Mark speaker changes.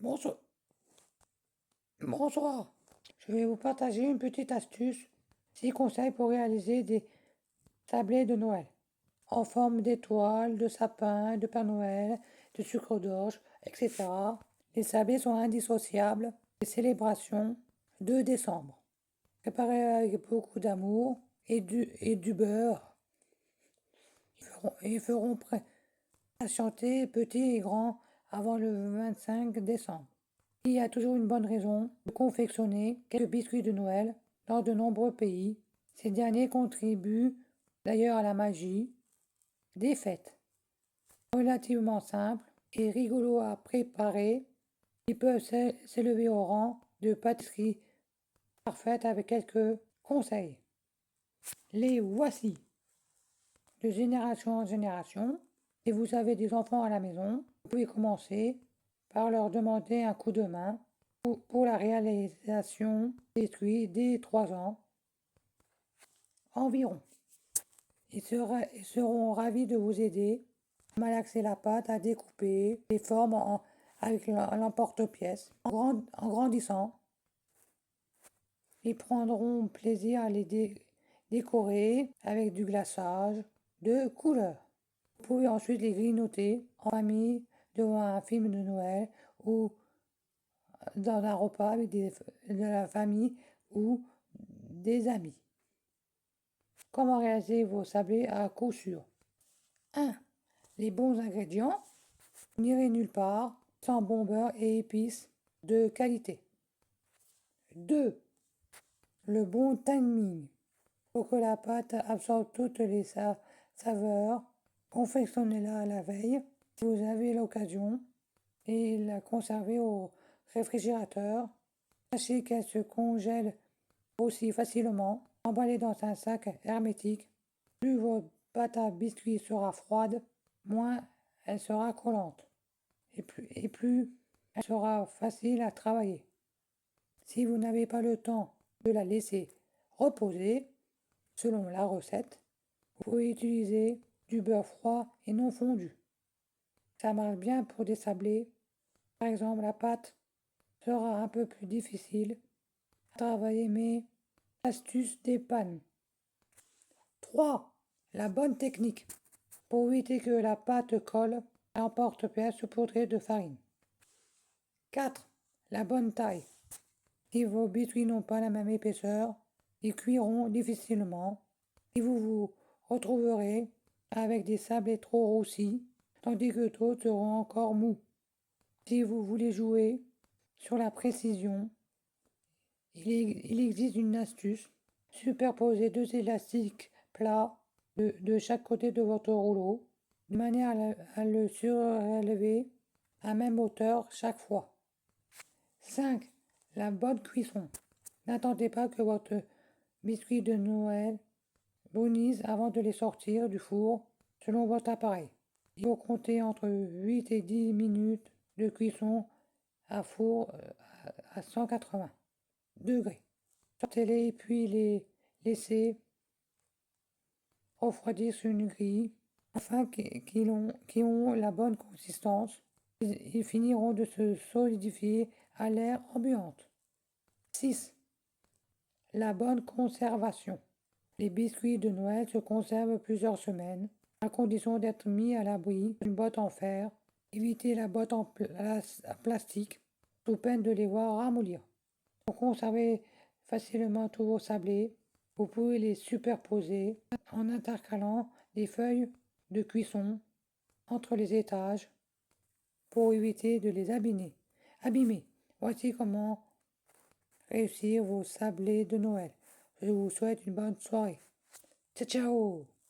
Speaker 1: Bonsoir. Bonsoir. Je vais vous partager une petite astuce, 6 conseils pour réaliser des tablets de Noël en forme d'étoiles, de sapin, de Père Noël, de sucre d'orge, etc. Les sablés sont indissociables des célébrations de décembre. Préparés avec beaucoup d'amour et du beurre. Ils feront patienter petits et grands avant le 25 décembre. Il y a toujours une bonne raison de confectionner quelques biscuits de Noël dans de nombreux pays. Ces derniers contribuent d'ailleurs à la magie des fêtes. Relativement simples et rigolos à préparer, ils peuvent s'élever au rang de pâtisserie parfaite avec quelques conseils. Les voici. De génération en génération, si vous avez des enfants à la maison, vous pouvez commencer par leur demander un coup de main pour la réalisation des biscuits dès 3 ans environ. Ils seront ravis de vous aider à malaxer la pâte, à découper les formes avec l'emporte-pièce. En grandissant, ils prendront plaisir à les décorer avec du glaçage de couleur. Vous pouvez ensuite les grignoter en famille devant un film de Noël ou dans un repas avec de la famille ou des amis. Comment réaliser vos sablés à coup sûr? 1. Les bons ingrédients. Vous n'irez nulle part sans bon beurre et épices de qualité. 2. Le bon timing. Pour que la pâte absorbe toutes les saveurs, confectionnez-la à la veille si vous avez l'occasion et la conservez au réfrigérateur. Sachez qu'elle se congèle aussi facilement. Emballée dans un sac hermétique. Plus votre pâte à biscuits sera froide, moins elle sera collante et plus elle sera facile à travailler. Si vous n'avez pas le temps de la laisser reposer, selon la recette, vous pouvez utiliser du beurre froid et non fondu. Ça marche bien pour des sablés. Par exemple, la pâte sera un peu plus difficile à travailler, mais astuce des pannes. 3. La bonne technique. Pour éviter que la pâte colle, à l'emporte-pièce saupoudrée de farine. 4. La bonne taille. Si vos biscuits n'ont pas la même épaisseur, ils cuiront difficilement et vous vous retrouverez avec des sablés trop roussis, tandis que d'autres seront encore mous. Si vous voulez jouer sur la précision, il existe une astuce. Superposez 2 élastiques plats de chaque côté de votre rouleau, de manière à le surélever à même hauteur chaque fois. 5. La bonne cuisson. N'attendez pas que votre biscuit de Noël brunisse avant de les sortir du four selon votre appareil. Il faut compter entre 8 et 10 minutes de cuisson à four à 180 degrés. Sortez-les puis les laissez refroidir sur une grille afin qu'ils ont la bonne consistance. Ils finiront de se solidifier à l'air ambiante. 6. La bonne conservation. Les biscuits de Noël se conservent plusieurs semaines, à condition d'être mis à l'abri d'une boîte en fer. Évitez la boîte en plastique, sous peine de les voir ramollir. Pour conserver facilement tous vos sablés, vous pouvez les superposer en intercalant des feuilles de cuisson entre les étages pour éviter de les abîmer. Voici comment réussir vos sablés de Noël. Je vous souhaite une bonne soirée. Ciao, ciao!